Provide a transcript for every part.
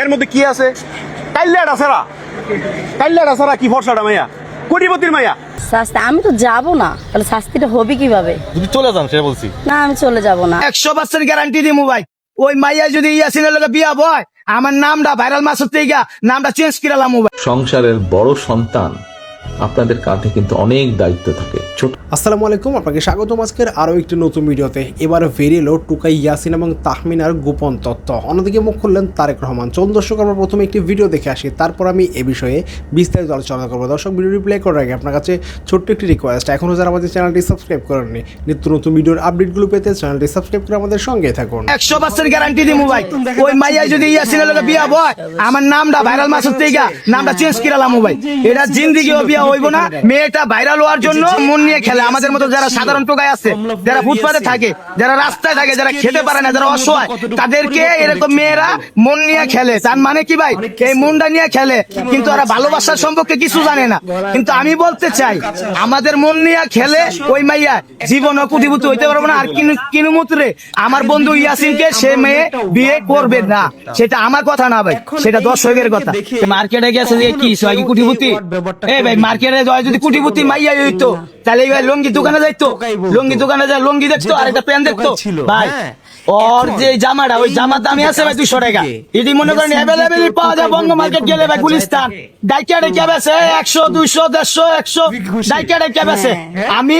এর মধ্যে কি আছে? কাইল্লাটা ছাড়া কি ফর্সাটা মাইয়া, কোটিপতির মাইয়া। শাস্তি আমি তো যাব না, তাহলে শাস্তিটা হবে কিভাবে? যদি চলে যান সেটা বলছি। না আমি চলে যাব না। 100% গ্যারান্টি দিমু ভাই। ওই মাইয়া যদি ইয়াসিনের লগে বিয়া হয়, আমার নামটা ভাইরাল মাসুদ থেকে নামটা চেঞ্জ করালাম ভাই। সংসারের বড় সন্তান আপনাদের কাঁধে কিন্তু অনেক দায়িত্ব থাকে। আসসালামু আলাইকুম, আপনাকে স্বাগতম আজকের আরও একটি নতুন ভিডিওতে। এবার বেরিয়েলো টুকাই ইয়াসিন এবং তাহমিনার গোপন তথ্য। অন্যদিকে মুখ খুললেন তারেক রহমান। চলুন দর্শক, আমরা প্রথমে একটি ভিডিও দেখে আসি, তারপর আমি এ বিষয়ে বিস্তারিত আলোচনা করবো। দর্শক, ভিডিওটি প্লে করার আগে আপনার কাছে ছোট্ট একটি রিকোয়েস্ট, এখনও যারা আমাদের চ্যানেলটি সাবস্ক্রাইব করেননি, নিত্য নতুন ভিডিওর আপডেটগুলো পেতে চ্যানেলটি সাবস্ক্রাইব করে আমাদের সঙ্গে থাকুন। 100% গ্যারান্টি দিমু ভাই। ওই মাইয়া যদি ইয়াসিনের লগে বিয়া হয়, আমার নামটা ভাইরাল মাসুদ থেকে নামটা চেঞ্জ করালাম ভাই। এটা জিন্দেগিও বিয়া হইব না। মেয়েটা ভাইরাল হওয়ার জন্য মন নিয়ে খেলে। আমাদের মতো যারা সাধারণ টোকাই আছে, যারা ফুটপাতে থাকে, যারা রাস্তায় থাকে, যারা খেতে পারে না, যারা অসহায়, তাদেরকে এরকম মেয়েরা মন নিয়ে খেলে। তার মানে কি ভাই, এই মনটা নিয়ে খেলে, কিন্তু ওরা ভালোবাসার সম্পর্কে কিছু জানে না। কিন্তু আমি বলতে চাই, আমাদের মন নিয়ে খেলে ওই মাইয়া জীবনে কোটিপতি হইতে পারবো না। আর কিনুমুত্রে আমার বন্ধু ইয়াসিনকে সে মেয়ে বিয়ে করবে না, সেটা আমার কথা না ভাই, সেটা দর্শকের কথা। মার্কেটে গেছে যে কি সবাই কোটিপতি, এই ভাই মার্কেটে যায় যদি কোটিপতি মাইয়া হইতো, তাহলে ভাই লঙ্গি দোকানে যাইতো, লঙ্গি দোকানে যায় লঙ্গি দেখতো আর একটা প্যান্ট দেখতো ভাই। ওর যে জামাটা, ওই জামার দামই আছে ভাই 200 টাকা। এটি মনে করেন অ্যাভেলেবেল পাওয়া যায় বঙ্গ মার্কেট গেলে ভাই, গুলিস্তান ডাইকা ডাইকা বেছে 100 200 150 100 ডাইকা ডাইকা বেছে। আমি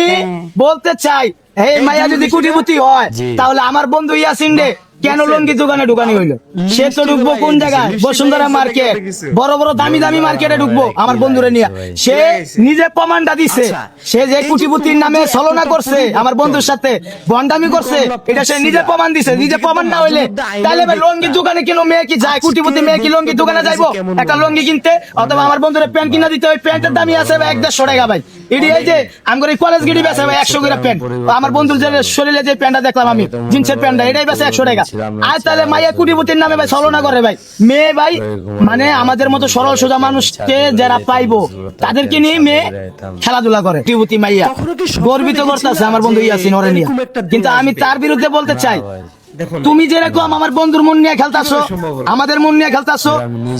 বলতে চাই, এই মাইয়া যদি কোটিপতি হয়, তাহলে আমার বন্ধু ইয়াসিন রে কেন লঙ্গি দোকানে ঢুকানি হইলো? সে তো ঢুকবো কোন জায়গায়? বসুন্ধরা মার্কেট, বড় বড় দামি দামি মার্কেটে ঢুকবো আমার বন্ধুরে নিয়ে। সে নিজে প্রমাণটা দিছে, সে যে কোটিপতির নামে ছলনা করছে, আমার বন্ধুর সাথে বন্ডামি করছে, এটা সে নিজে প্রমাণ দিছে। নিজে প্রমাণ না হইলে তাহলে ভাই লঙ্গি দোকানে কেন মেয়ে কি যায়? কোটিপতি মেয়ে কি লঙ্গি দোকানে যাইবো একটা লঙ্গি কিনতে? অথবা আমার বন্ধুরে প্যান্ট কিনা দিতে, ওই প্যান্টের দামই আছে ভাই 150 টাকা ভাই। এটি এই যে আমার কলেজ গিরি বেছে ভাই 100 করে প্যান্ট। আমার বন্ধুর যে শরীরে যে প্যান্টটা দেখলাম আমি, জিন্সের প্যান্টটা, এটাই বেছে 100 টাকা। আর তাহলে মাইয়া কোটিপতির নামে ভাই ছলনা করে ভাই। মেয়ে ভাই মানে আমাদের মতো সরল সোজা মানুষকে যারা পাইবো, তাদেরকে নিয়ে মেয়ে খেলাধুলা করে। কোটিপতি মাইয়া গর্বিত করতেছে আমার বন্ধু ইয়াসিন ওরে নিয়ে। কিন্তু আমি তার বিরুদ্ধে বলতে চাই, তুমি যেরকম আমার বন্ধুর মন নিয়ে খেলতাছো, আমাদের মন নিয়ে খেলতাছো,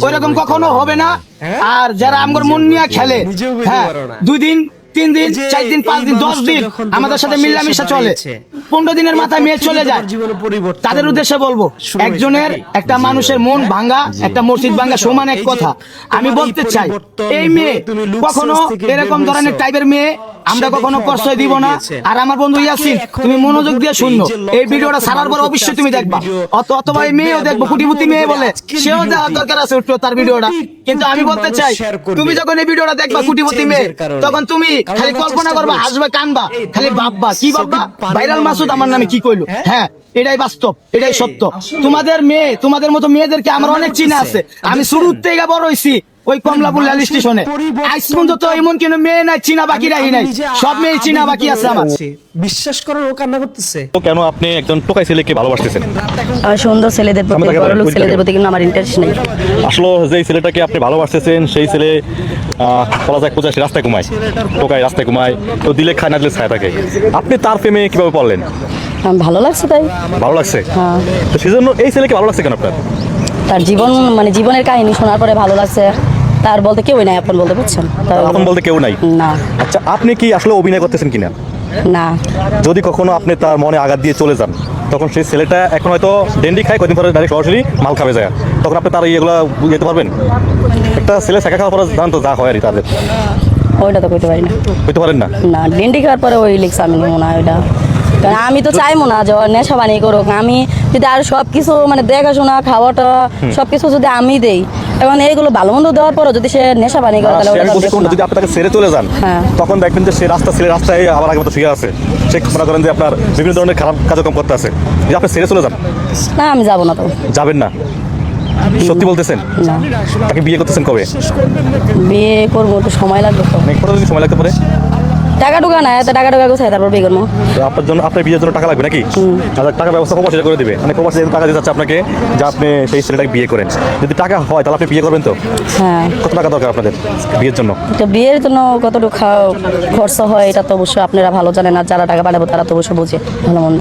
ওইরকম কখনো হবে না। আর যারা আমার মন নিয়ে খেলে, হ্যাঁ 2 দিন 3 দিন 4 দিন 5 দিন 10 দিন আমাদের সাথে মিলামিশা চলে, 15 দিনের মাথায় মেয়ে চলে যায়, তাদের উদ্দেশ্যে বলবো, একজনের একটা মানুষের মন ভাঙ্গা, একটা মসজিদ ভাঙ্গা সমান এক কথা। আমি বলতে চাই, এই মেয়ে কখনো এরকম ধরনের টাইপের মেয়ে আমরা কখনো প্রশ্রয় দিব না। আর আমার বন্ধু ইয়াসিন, তুমি মনোযোগ দিয়ে শুনলো, এই ভিডিওটা ছাড়ার পর অবশ্যই তুমি দেখবা, অথবা এই মেয়েও দেখবো, কোটিপতি মেয়ে বলে সেও যাওয়ার দরকার আছে তার ভিডিওটা। কিন্তু আমি বলতে চাই, তুমি যখন এই ভিডিওটা দেখবা কোটিপতি মেয়ে, তখন তুমি খালি কল্পনা করবা, হাসবে কানবা, খালি ভাববা, কি ভাববা, ভাইরাল মাসুদ আমার নামে কি কইলো। হ্যাঁ এটাই বাস্তব, এটাই সত্য। তোমাদের মেয়ে, তোমাদের মতো মেয়েদেরকে আমার অনেক চিনা আছে। আমি শুরুর থেকে বড় হইছি ওই কমলাপুর রেল স্টেশনে। আজ পর্যন্ত এমন কোন মেয়ে নাই চিনা বাকি রাখি নাই, সব মেয়ে চিনা বাকি আছে আমার। বিশ্বাস করার ও কান্না করতেছে। তো কেন আপনি একজন টোকাই ছেলেকে ভালোবাসতেছেন? সুন্দর ছেলেদের প্রতি, বড়লোক ছেলেদের প্রতি কিন্তু আমার ইন্টারেস্ট নেই। আসলে যেই ছেলেটাকে আপনি ভালোবাসতেছেন, সেই ছেলে বলা যায় কোথায় রাস্তায় ঘুমায়, টোকাই রাস্তায় ঘুমায়, তো দিলে খায় না দিলে ছায় থাকে। আপনি তার প্রেমে কিভাবে পড়লেন? ভালো লাগছে তাই। ভালো লাগছে? হ্যাঁ। তো সেজন্য এই ছেলেকে ভালো লাগছে কেন আপনার? তার জীবন মানে জীবনের কাহিনী শোনার পরে ভালো লাগছে। তার বলতে কেউই নাই, আপন বলতে, বুঝছেন? আপন বলতে কেউ নাই? না। আচ্ছা, আপনি কি আসলে অভিনয় করতেছেন কিনা? না। যদি কখনো আপনি তার মনে আঘাত দিয়ে চলে যান, তখন সেই ছেলেটা এখন হয়তো ডেন্ডি খায়, কদিন পরে ডাইরেক্ট সরাসরি মাল খাবে যায়, তখন আপনি তার ইয়েগুলো যেতে পারবেন? একটা ছেলে শেখা খাওয়ার পরে জানতো যা হয় আর কি, তাদের ওইটা তো কইতে পারি না। কইতে পারেন না? না, ডেন্ডি খাওয়ার পরে ওই লিখছে আমি নেবো না ওইটা। কারণ আমি তো চাইবো না যে নেশা বানিয়ে করুক। আমি যদি আর সবকিছু মানে দেখাশোনা খাওয়াটা সবকিছু যদি আমি দেই, এবং এইগুলো ভালো মন্দ দেওয়ার পরও যদি সে নেশা বানিয়ে করে, তাহলে যদি আপনি তাকে ছেড়ে চলে যান, তখন দেখবেন যে সে রাস্তায় আবার আগের মতো শুয়ে আছে। সে মনে করেন যে আপনার বিভিন্ন ধরনের খারাপ কার্যক্রম করতে আছে। যদি আপনি ছেড়ে চলে যান, না আমি যাবো না। তো যাবেন না? সত্যি বলতেছেন? তাকে বিয়ে করতেছেন কবে? বিয়ে করবো, একটু সময় লাগবে। তো কতদিন সময় লাগতে পারে? টাকা টুকা না, এত টাকা টুকা কোথায় তারপর বিয়ে করবো? তো আপনার বিয়ের জন্য টাকা লাগবে নাকি? আচ্ছা, টাকার ব্যবস্থা প্রবাসীরা করে দিবে, মানে প্রবাসী টাকা দিতে চাচ্ছে আপনাকে যে আপনি সেই ছেলেটাকে বিয়ে করেন। যদি টাকা হয় তাহলে আপনি বিয়ে করবেন তো? হ্যাঁ। কত টাকা দরকার আপনাদের বিয়ের জন্য? তো বিয়ের জন্য কতটুকু খরচ হয় এটা তো অবশ্যই আপনারা ভালো জানেন, আর যারা টাকা পাঠাবো তারা তো অবশ্যই বোঝে ভালো মন্দ।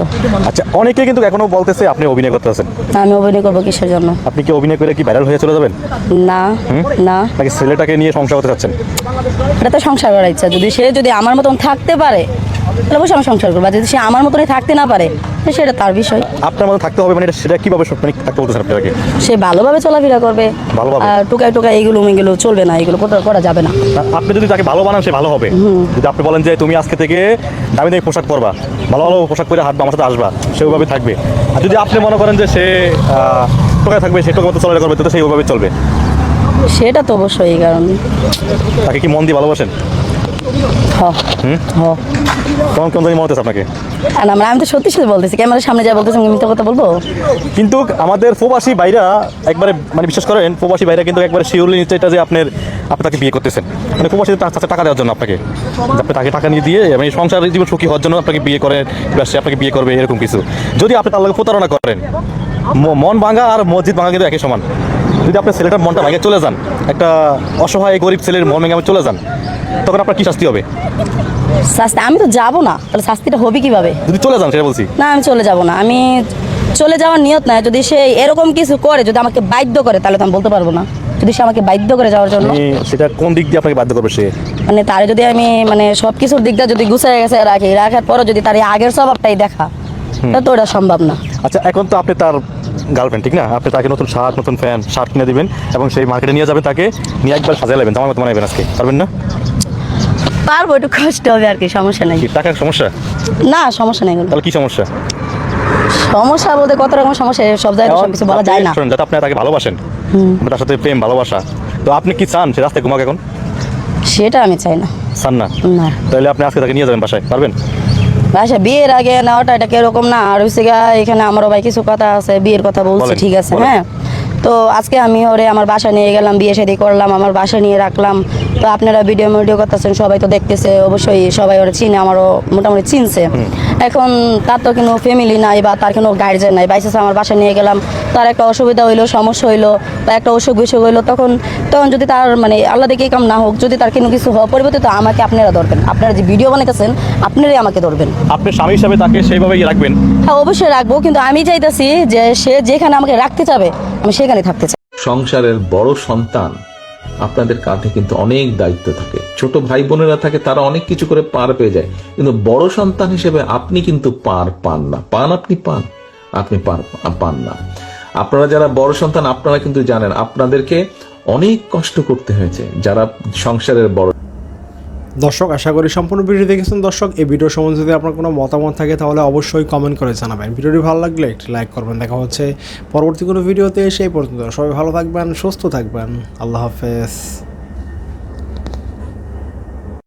আচ্ছা, অনেকে কিন্তু এখনো বলতেছে আপনি অভিনয় করতে আছেন। আমি অভিনয় করবো কিসের জন্য? আপনি কি অভিনয় করে কি ভাইরাল হয়ে চলে যাবেন? না না, নাকি ছেলেটাকে নিয়ে সংসার করতে চাচ্ছেন? এটা তো সংসার করার ইচ্ছা। যদি আমার মতন থাকতে পারে তাহলে অবশ্যই আমি সংসার করবো, আর যদি সে আমার মতনই থাকতে না পারে সেটা তার বিষয়। আপনার মতো থাকতে হবে মানে সেটা কিভাবে মানে থাকতে বলতেছেন আপনাকে? সে ভালোভাবে চলাফেরা করবে, ভালোভাবে? আর টুকাই টুকাই এগুলো চলবে না, এগুলো করা যাবে না। আপনি যদি তাকে ভালো বানান সে ভালো হবে। যদি আপনি বলেন যে তুমি আজকে থেকে দামি দামি পোশাক পরবা, ভালো ভালো পোশাক পরে হাঁটবা, আমার সাথে আসবা, সে ওইভাবে থাকবে। আর যদি আপনি মনে করেন যে সে টোকায় থাকবে, সে টোকার মতো চলাফেরা করবে, তো সেই ওইভাবে চলবে। সেটা তো অবশ্যই, এই কারণে। তাকে কি মন দিয়ে ভালোবাসেন? কেমন কেমন জানি মনে হচ্ছে আপনাকে? আমি তো সত্যি সত্যি বলতেছি, ক্যামেরার সামনে যা বলতেছি আমি মিথ্যা কথা বলবো? কিন্তু আমাদের প্রবাসী ভাইরা একবারে মানে বিশ্বাস করেন, প্রবাসী ভাইরা কিন্তু একবারে শিওরলি নিচ্ছে এটা যে আপনি তাকে বিয়ে করতেছেন, মানে প্রবাসী টাকা দেওয়ার জন্য আপনাকে, আপনি তাকে টাকা নিয়ে দিয়ে মানে সংসার জীবন সুখী হওয়ার জন্য আপনাকে বিয়ে করেন, সে আপনাকে বিয়ে করবে এরকম কিছু। যদি আপনি তার লগে প্রতারণা করেন, মন ভাঙা আর মসজিদ ভাঙা কিন্তু একই সমান। যদি আপনার ছেলেটার মনটা ভাঙে চলে যান, একটা অসহায় গরিব ছেলের মন ভেঙে চলে যান, তখন আপনার কি শাস্তি হবে? শাস্তি আমি তো যাবো না, তাহলে শাস্তিটা হবে কিভাবে? যদি চলে যান সেটা বলছি। না, আমি চলে যাব না, আমি চলে যাওয়ার নিয়ত নাই। যদি সে এরকম কিছু করে, যদি আমাকে বাধ্য করে, তাহলে তো আমি বলতে পারবো না। যদি সে আমাকে বাধ্য করে যাওয়ার জন্য, সেটা কোন দিক দিয়ে আপনাকে বাধ্য করবে সে? মানে তারে যদি আমি মানে সব কিছুর দিকটা যদি গুছিয়ে গেছে রাখার পরও যদি তার এই আগের স্বভাবটাই দেখা, তা তো ওটা সম্ভব না। আচ্ছা, এখন তো আপনি তার গার্লফ্রেন্ড, ঠিক না? আপনি তাকে নতুন শার্ট, নতুন ফ্যান শার্ট কিনে দিবেন এবং সেই মার্কেটে নিয়ে যাবেন, তাকে নিয়ে একবার সাজিয়ে নেবেন, আমার মতো বানাবেন। আজকে পারবেন না? পারবো, একটু কষ্ট হবে আর কি, সমস্যা নেই। কি টাকার সমস্যা? না, সমস্যা নেই। তাহলে কি সমস্যা? সমস্যা বলতে কত রকম সমস্যা, সব জায়গায় সব কিছু বলা যায় না। যাতে আপনি তাকে ভালোবাসেন, তার সাথে প্রেম ভালোবাসা, তো আপনি কি চান সে রাস্তায় ঘুমাক এখন? সেটা আমি চাই না। চান না? না। তাহলে আপনি আজকে তাকে নিয়ে যাবেন বাসায়, পারবেন? আচ্ছা, বিয়ের আগে নেওয়াটা এটা কিরকম না, আর হচ্ছে এখানে আমারও ভাই কিছু কথা আছে, বিয়ের কথা বলছে, ঠিক আছে। হ্যাঁ, তো আজকে আমি ওরে আমার বাসা নিয়ে গেলাম, বিয়ে শাদী করলাম, আমার বাসা নিয়ে রাখলাম। তো আপনারা ভিডিও করতেছেন, সবাই তো দেখতেছে, অবশ্যই সবাই ওরা চিনে, আমারও মোটামুটি চিনছে। এখন তার তো কোনো ফ্যামিলি নাই বা তার কোনো গার্জেন নাই, বাইসেস আমার বাসা নিয়ে গেলাম, তার একটা অসুবিধা হইলো, সমস্যা হইলো বা একটা অসুখ বিসুখ হইলো, তখন যদি তার মানে আল্লাহ দেখে কাম না হোক, যদি তার কোনো কিছু হওয়া পরিবর্তে, তো আমাকে আপনারা ধরবেন, আপনারা যে ভিডিও বানাইতেছেন আপনারাই আমাকে ধরবেন। আপনি স্বামী হিসাবে তাকে সেইভাবেই রাখবেন? হ্যাঁ, অবশ্যই রাখবো, কিন্তু আমি চাইতেছি যে সে যেখানে আমাকে রাখতে চাবে আমি সেখানে থাকতে চাই। সংসারের বড় সন্তান, আপনাদের কাঁধে কিন্তু অনেক দায়িত্ব থাকে। ছোট ভাই বোনেরা থাকে, তারা অনেক কিছু করে পার পেয়ে যায়, কিন্তু বড় সন্তান হিসেবে আপনি কিন্তু পার পান না। আপনি পান না। আপনারা যারা বড় সন্তান, আপনারা কিন্তু জানেন আপনাদেরকে অনেক কষ্ট করতে হয়েছে, যারা সংসারের বড়। দর্শক, আশা করি সম্পূর্ণ ভিডিও দেখেছেন। দর্শক, এই ভিডিও সম্বন্ধে যদি আপনার কোনো মতামত থাকে তাহলে অবশ্যই কমেন্ট করে জানাবেন। ভিডিওটি ভালো লাগলে একটি লাইক করবেন। দেখা হচ্ছে পরবর্তী কোনো ভিডিওতে। সেই পর্যন্ত সবাই ভালো থাকবেন, সুস্থ থাকবেন। আল্লাহ হাফেজ।